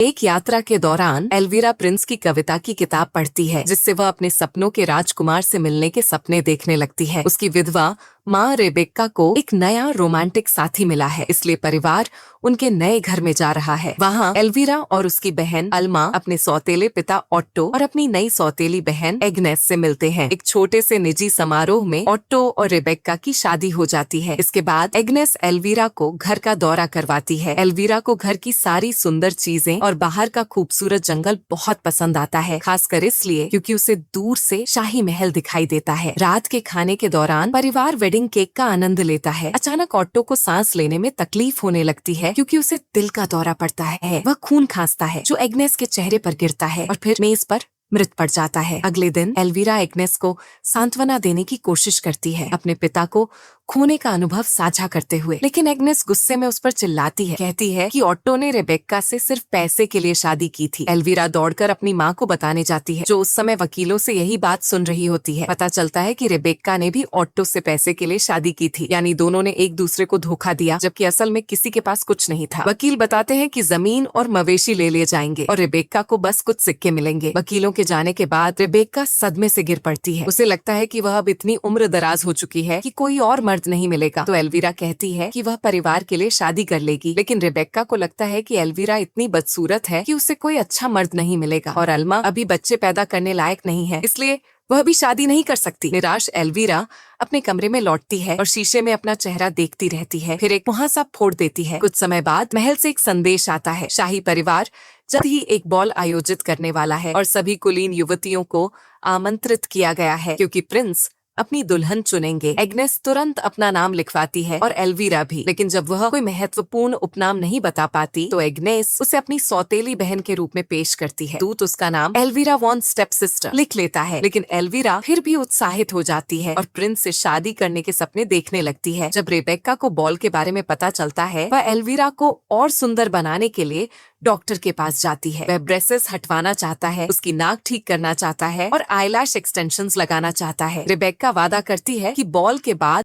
एक यात्रा के दौरान एल्वीरा प्रिंस की कविता की किताब पढ़ती है, जिससे वह अपने सपनों के राजकुमार से मिलने के सपने देखने लगती है। उसकी विधवा माँ रेबेक्का को एक नया रोमांटिक साथी मिला है, इसलिए परिवार उनके नए घर में जा रहा है। वहाँ एल्वीरा और उसकी बहन अल्मा अपने सौतेले पिता ऑट्टो और अपनी नई सौतेली बहन एग्नेस से मिलते हैं। एक छोटे से निजी समारोह में ऑट्टो और रेबेक्का की शादी हो जाती है। इसके बाद एग्नेस एल्वीरा को घर का दौरा करवाती है। एल्वीरा को घर की सारी सुंदर चीजें और बाहर का खूबसूरत जंगल बहुत पसंद आता है, खासकर इसलिए क्योंकि उसे दूर से शाही महल दिखाई देता है। रात के खाने के दौरान परिवार वेडिंग केक का आनंद लेता है। अचानक ऑट्टो को सांस लेने में तकलीफ होने लगती है क्योंकि उसे दिल का दौरा पड़ता है। वह खून खांसता है जो एग्नेस के चेहरे पर गिरता है और फिर मेज पर मृत पड़ जाता है। अगले दिन एल्वीरा एग्नेस को सांत्वना देने की कोशिश करती है, अपने पिता को खोने का अनुभव साझा करते हुए, लेकिन एग्नेस गुस्से में उस पर चिल्लाती है, कहती है कि ऑट्टो ने रेबेक्का से सिर्फ पैसे के लिए शादी की थी। एल्वीरा दौड़कर अपनी माँ को बताने जाती है, जो उस समय वकीलों से यही बात सुन रही होती है। पता चलता है कि रेबेक्का ने भी ऑट्टो से पैसे के लिए शादी की थी, यानी दोनों ने एक दूसरे को धोखा दिया, जबकि असल में किसी के पास कुछ नहीं था। वकील बताते हैं कि जमीन और मवेशी ले लिए जाएंगे और रेबेक्का को बस कुछ सिक्के मिलेंगे। वकीलों के जाने के बाद रेबेक्का सदमे से गिर पड़ती है। उसे लगता है कि वह अब इतनी उम्र दराज हो चुकी है कि कोई और मर्द नहीं मिलेगा। तो एल्वीरा कहती है कि वह परिवार के लिए शादी कर लेगी, लेकिन रेबेक्का को लगता है कि एल्वीरा इतनी बदसूरत है कि उसे कोई अच्छा मर्द नहीं मिलेगा और अल्मा अभी बच्चे पैदा करने लायक नहीं है, इसलिए वह भी शादी नहीं कर सकती। निराश एल्वीरा अपने कमरे में लौटती है और शीशे में अपना चेहरा देखती रहती है, फिर एक मुहासा फोड़ देती है। कुछ समय बाद महल से एक संदेश आता है, शाही परिवार जल्द ही एक बॉल आयोजित करने वाला है और सभी कुलीन युवतियों को आमंत्रित किया गया है क्योंकि प्रिंस अपनी दुल्हन चुनेंगे। एग्नेस तुरंत अपना नाम लिखवाती है और एल्वीरा भी, लेकिन जब वह कोई महत्वपूर्ण उपनाम नहीं बता पाती तो एग्नेस उसे अपनी सौतेली बहन के रूप में पेश करती है। दूत उसका नाम एल्वीरा वॉन स्टेप सिस्टर लिख लेता है, लेकिन एल्वीरा फिर भी उत्साहित हो जाती है और प्रिंस से शादी करने के सपने देखने लगती है। जब रेबेक्का को बॉल के बारे में पता चलता है, वह एल्वीरा को और सुंदर बनाने के लिए डॉक्टर के पास जाती है। वह ब्रेसेस हटवाना चाहता है, उसकी नाक ठीक करना चाहता है और आईलैश एक्सटेंशंस लगाना चाहता है। रेबेक्का वादा करती है कि बॉल के बाद